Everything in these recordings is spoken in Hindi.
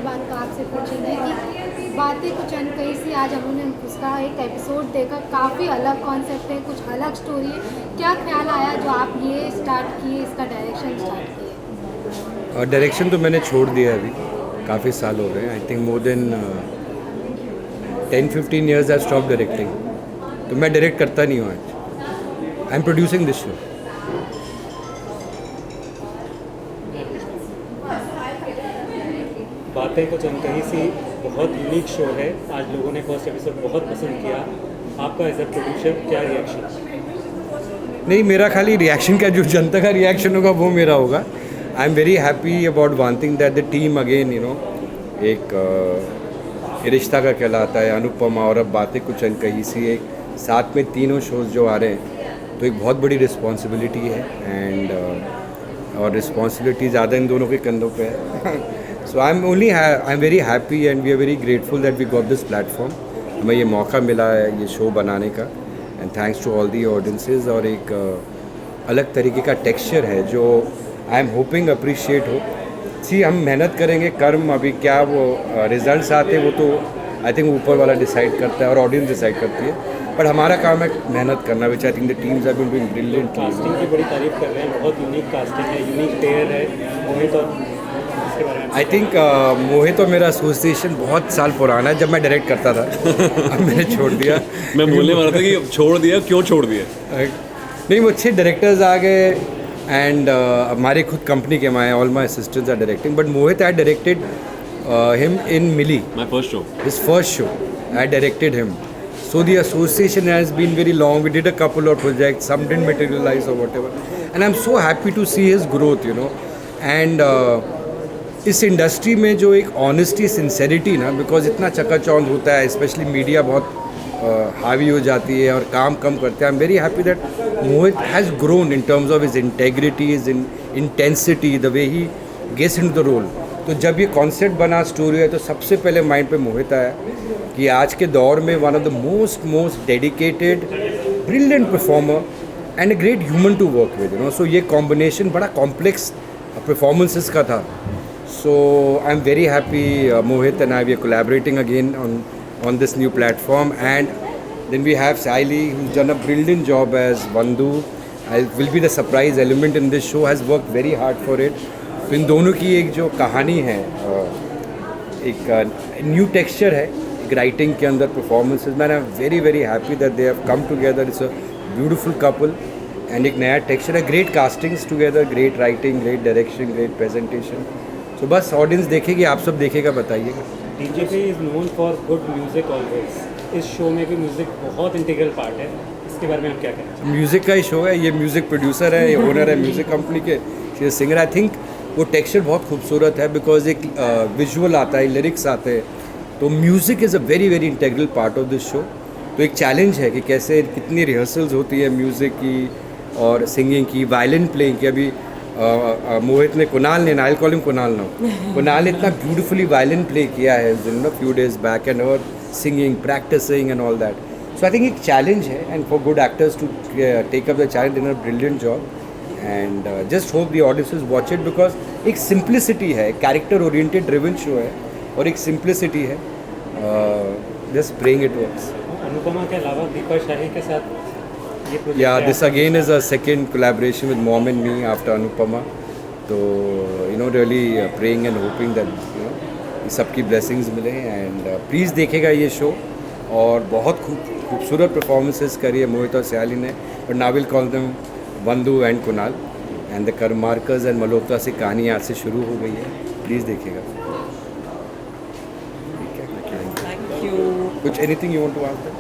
मेहरबान का आपसे पूछेंगे कि बातें कुछ अनकही सी, आज हमने उसका एक एपिसोड देखा, काफ़ी अलग कॉन्सेप्ट है, कुछ अलग स्टोरी है। क्या ख्याल आया जो आप ये स्टार्ट किए, इसका डायरेक्शन स्टार्ट किए? डायरेक्शन तो मैंने छोड़ दिया है अभी, काफ़ी साल हो गए। I think more than 10-15 years I stop directing. तो मैं डायरेक्ट करता नहीं हूँ आज। I am producing this show. बातें कुछ अनकही सी बहुत यूनिक शो है। आज लोगों ने फर्स्ट एपिसोड बहुत पसंद किया। आपका एज अ प्रोड्यूसर क्या रिएक्शन? नहीं, मेरा खाली रिएक्शन क्या, जो जनता का रिएक्शन होगा वो मेरा होगा। आई am very happy about one thing that the team again एक ये रिश्ता का कहलाता है, अनुपमा और अब बातें कुछ अनकही सी, एक साथ में तीनों शोज़ जो आ रहे हैं, तो एक बहुत बड़ी रिस्पॉन्सिबिलिटी है। एंड और रिस्पॉन्सिबिलिटी ज़्यादा इन दोनों के कंधों पे है। So I am very happy and we are very grateful that we got this platform. हमें ये मौका मिला है ये शो बनाने का, and thanks to all the audiences. और एक अलग तरीके का टेक्सचर है जो आई एम होपिंग अप्रिशिएट हो। सी, हम मेहनत करेंगे, कर्म अभी क्या वो रिजल्ट्स आते हैं वो तो आई थिंक ऊपर वाला डिसाइड करता है और ऑडियंस डिसाइड करती है, बट हमारा काम है मेहनत करना, which I think the teams have been doing brilliant. Casting की बड़ी तारीफ कर रहे हैं, बहुत यूनिक कास्टिंग है, यूनिक पेयर है मोहित और इसके बारे में। आई थिंक मोहित और मेरा एसोसिएशन बहुत साल पुराना है, जब मैं डायरेक्ट करता था। अब मैंने छोड़ दिया। मैं बोलने वाला था कि छोड़ दिया, क्यों छोड़ दिया? नहीं, वो अच्छे डायरेक्टर्स आ गए एंड हमारी खुद कंपनी के my all my assistants are directing, but Mohit I directed him in Mili, my first show, his first show. I directed him. So the association has been very long. We did a couple of projects, some didn't materialize or whatever. And I'm so happy to see his growth, And इस इंडस्ट्री में जो एक ऑनेस्टी सिंसेरिटी ना, बिकॉज इतना चकाचौंध होता है, स्पेशली मीडिया बहुत हावी हो जाती है और काम कम करते हैं। I am very happy that Mohit has grown in terms of his integrity, his intensity, the way he gets into the role. तो जब ये कॉन्सेप्ट बना, स्टोरी है, तो सबसे पहले माइंड पे मोहित आया कि आज के दौर में one of the most dedicated brilliant performer and a great human to work with, so ये कॉम्बिनेशन बड़ा कॉम्प्लेक्स परफॉर्मेंसेस का था। So I am very happy Mohit and I we are collaborating again on this new platform. And then we have Saili, who's done a brilliant job as Vandu. Will be the surprise element in this show, has worked very hard for it. तो इन दोनों की एक जो कहानी है, एक न्यू टेक्सचर है एक राइटिंग के अंदर, performances. Man I am very very happy that they have come together. It's a beautiful couple and एक नया टेक्सचर है, great castings together, great writing, great direction, great presentation. So बस ऑडियंस देखेगी, आप सब देखेगा, बताइएगा। DJ is known for good music always. इस शो में भी म्यूजिक बहुत इंटीग्रल पार्ट है, इसके बारे में आप क्या कहना चाहिए? म्यूज़िक का ही शो है ये, म्यूज़िक प्रोड्यूसर है, ये ओनर है म्यूज़िक कंपनी के, सिंगर। आई थिंक वो टेक्सचर बहुत खूबसूरत है, बिकॉज एक विजुअल आता है, लिरिक्स आते हैं, तो music is a very very integral part of this show. तो एक चैलेंज है कि कैसे कितनी रिहर्सल्स होती है म्यूज़िक की और सिंगिंग की, वायलिन प्लेइंग की। अभी मोहित ने, कुणाल ने, I call him Kunal now, Kunal ने इतना ब्यूटीफुली वायलिन प्ले किया है फ्यू डेज बैक, एंड और singing, practising and all that. So I think एक चैलेंज है, and for good actors to take up the challenge in a brilliant job. And just hope the audiences watch it, because एक सिंप्लिसिटी है, कैरेक्टर ओरिएंटेड ड्रिवन शो है और एक सिंप्लिसिटी है। Just praying it works. Anupama के अलावा दीपा शाही के साथ ये project, Yeah, this again is a second collaboration with Mom and Me after Anupama. So, really praying and hoping that, सबकी blessings मिले, and please देखेगा ये शो। और बहुत खूबसूरत परफॉर्मेंसेस करी है मोहित और सयाली ने, but now we'll call them Vandu and Kunal, and the Karmarkers and Malhotra से कहानी आज से शुरू हो गई है। प्लीज़ देखिएगा। Thank you. कुछ anything you want to ask?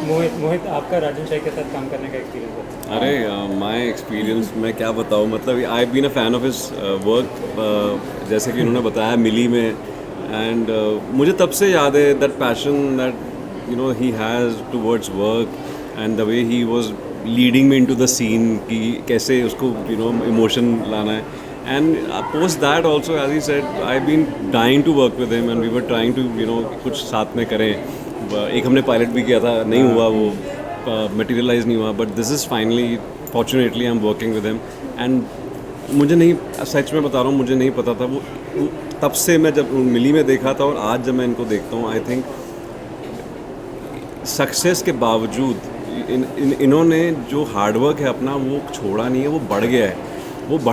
मोहित आपका राजन शाही के साथ काम करने का एक्सपीरियंस है? अरे माय एक्सपीरियंस मैं क्या बताऊँ, मतलब I been a fan of his work, जैसे कि उन्होंने बताया मिली में, एंड मुझे तब से याद है that passion that he has towards work, and the way he was leading me into the scene कि कैसे उसको इमोशन लाना है। And post that also, as he said, I been dying to work with him, and we were trying to कुछ साथ में करें। एक हमने पायलट भी किया था, नहीं हुआ, वो मटेरियलाइज नहीं हुआ, but this is finally, fortunately I am working with him. And मुझे नहीं, सच में बता रहा हूँ, मुझे नहीं पता था वो तब से मैं जब मिली में देखा था और आज जब मैं इनको देखता हूँ, आई थिंक सक्सेस के बावजूद इन्होंने जो हार्डवर्क है अपना वो छोड़ा नहीं है, वो बढ़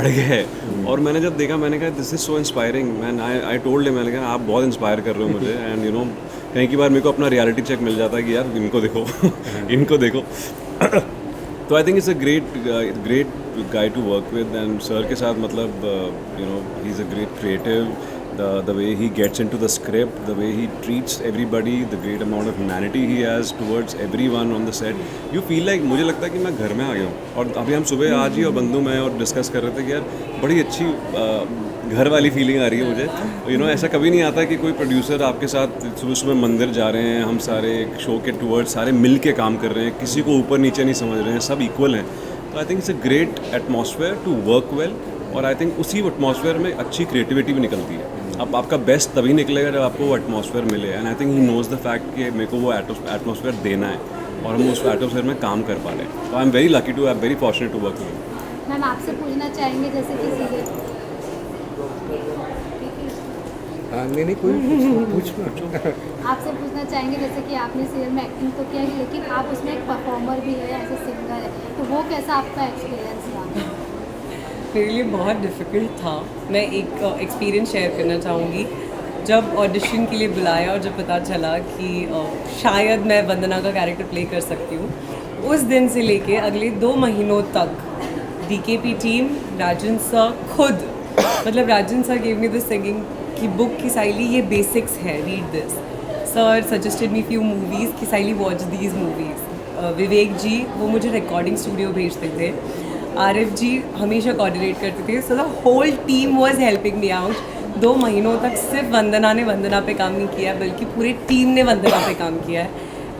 गया है। और मैंने जब देखा मैंने कहा this is so inspiring man. I told him, मैंने कहा आप बहुत इंस्पायर कर रहे हो मुझे। एंड यू नो कहीं की बार मेरे को अपना रियलिटी चेक मिल जाता है कि यार इनको देखो इनको देखो। तो I think it's a great guy to work with. And sir के साथ मतलब you know he is a great creative, the way he gets into the script, the way he treats everybody, the great amount of humanity he has towards everyone on the set. You feel like, मुझे लगता है कि मैं घर में आ गया हूँ। और अभी हम सुबह आज ही और बंधु मैं और डिस्कस कर रहे थे कि यार बड़ी अच्छी घर वाली फीलिंग आ रही है मुझे। यू नो ऐसा कभी नहीं आता कि कोई प्रोड्यूसर आपके साथ सुबह सुबह मंदिर जा रहे हैं, हम सारे शो के टूवर्ड्स सारे मिल के काम कर रहे हैं, किसी को ऊपर नीचे नहीं समझ रहे हैं, सब इक्वल हैं। तो I think it's a great atmosphere to work well. और आई थिंक उसी एटमॉस्फेयर में अच्छी क्रिएटिविटी भी निकलती है। अब आपका बेस्ट तभी निकलेगा जब आपको वो एटमॉस्फेयर मिले। And I think he knows the fact कि मेरे को वो एटमॉस्फेयर देना है और हम उस एटमॉस्फेयर में काम कर पा रहे हैं। तो I am very lucky to, I am very fortunate to work with. Ma'am आपसे पूछना चाहेंगे जैसे कि सीरियल नहीं कोई पूछना आपसे पूछना चाहेंगे जैसे कि आपने सीरियल में एक्टिंग तो किया है लेकिन आप उसमें एक परफॉर्मर भी है, ऐसे सिंगर है, तो वो कैसा आपका एक्सपीरियंस रहा? मेरे लिए बहुत डिफ़िकल्ट था। मैं एक एक्सपीरियंस शेयर करना चाहूँगी। जब ऑडिशन के लिए बुलाया और जब पता चला कि शायद मैं वंदना का कैरेक्टर प्ले कर सकती हूँ, उस दिन से लेके अगले 2 महीनों तक DKP टीम, राजन सर खुद, मतलब Rajan sir gave me the singing की बुक कि साइली ये बेसिक्स है, read this. Sir suggested me few movies कि Saili watch these movies. Vivek ji वो मुझे रिकॉर्डिंग स्टूडियो भेजते थे। आरिफ जी हमेशा कोऑर्डिनेट करते थे। So the whole team was helping me out. 2 महीनों तक सिर्फ वंदना ने वंदना पे काम नहीं किया बल्कि पूरी टीम ने वंदना पे काम किया है।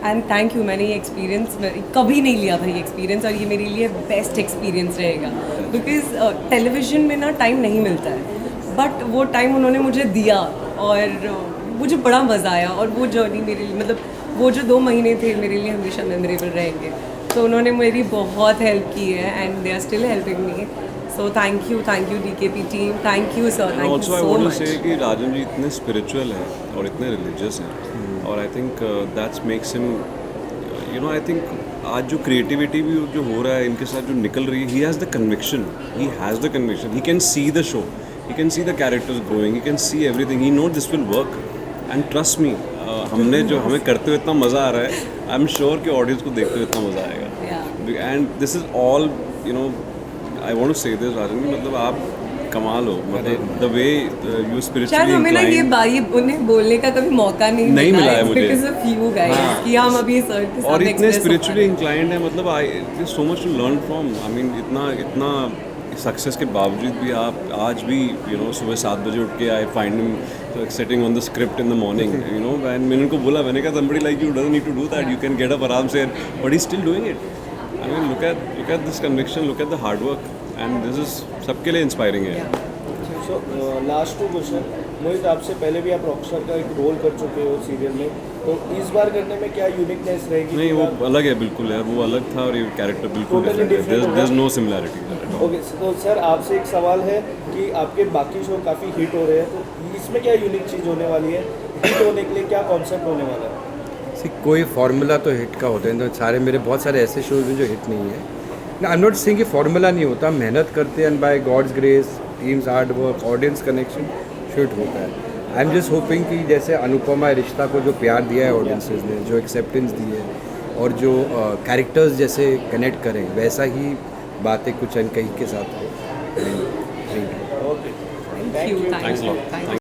And thank you. मैंने ये एक्सपीरियंस कभी नहीं लिया था ये एक्सपीरियंस, और ये मेरे लिए बेस्ट एक्सपीरियंस रहेगा। बिकॉज टेलीविज़न में ना टाइम नहीं मिलता है, बट वो टाइम उन्होंने मुझे दिया और मुझे बड़ा मज़ा आया। और वो जर्नी मेरे लिए, मतलब वो जो 2 महीने थे मेरे लिए हमेशा मेमोरेबल रहेंगे। तो उन्होंने मेरी बहुत हेल्प की है and they are still helping me. So thank you DKP team, thank you sir, thank you also I so want to much. Say कि राजन जी इतने स्पिरिचुअल हैं और इतने रिलीजियस हैं, और I think that's makes him, you know I think आज जो क्रिएटिविटी भी जो हो रहा है इनके साथ जो निकल रही है, he has the conviction, he can see the show, he can see the characters growing, he can see everything, he know this will work. And trust me, हमने जो हमें करते हुए इतना मज़ा आ रहा है, आई एम श्योर कि ऑडियंस को देखते हुए इतना मज़ा आएगा। And this is all, you know I want to say this Rajan, मतलब आप कमाल हो, मतलब द वे यू शायद स्पिरिचुअली हमें ना ये उन्हें बोलने का कभी मौका नहीं मिला है मुझे। because of you guys, हाँ। कि हम अभी सर के साथ और इतने express हो स्पिरिचुअली पा रहे हैं। इंक्लाइंड है, मतलब I so much to learn from. I mean इतना सक्सेस के बावजूद भी आप आज भी यू नो सुबह 7 बजे उठ के I find him sitting on the script in the morning, you know. And मैंने उनको बोला, मैंने कहा somebody like you doesn't need to do that, you can get up आराम से, but he's still doing it. I mean look at this conviction, look at the hard work, and this is सबके लिए इंस्पायरिंग है। So last 2 question. मोहित, आपसे पहले भी आप रॉकस्टार का एक रोल कर चुके हो सीरियल में, तो इस बार करने में क्या यूनिकनेस रहेगी? नहीं वो अलग है बिल्कुल यार, वो अलग था और ये कैरेक्टर बिल्कुल Totally different होगा। There is no similarity. Okay, तो सर आपसे एक सवाल है कि आपके बाकी शो काफ़ी हिट हो रहे हैं, तो इसमें क्या यूनिक चीज़ होने वाली है? हिट होने के लिए क्या कॉन्सेप्ट होने वाला है? कोई फार्मूला तो हिट का होता है, तो सारे मेरे बहुत सारे ऐसे शोज हैं जो हिट नहीं है। आई एम नॉट सेइंग कि फार्मूला नहीं होता, मेहनत करते हैं, by god's grace, teams hard work, audience connection hit होता है। आई एम जस्ट होपिंग कि जैसे अनुपमा रिश्ता को जो प्यार दिया है ऑडियंसेस ने, जो एक्सेप्टेंस दी है और जो कैरेक्टर्स जैसे कनेक्ट करें, वैसा ही बातें कुछ अनकही के साथ हो। Okay, Thank you. Thanks a lot. Thank you.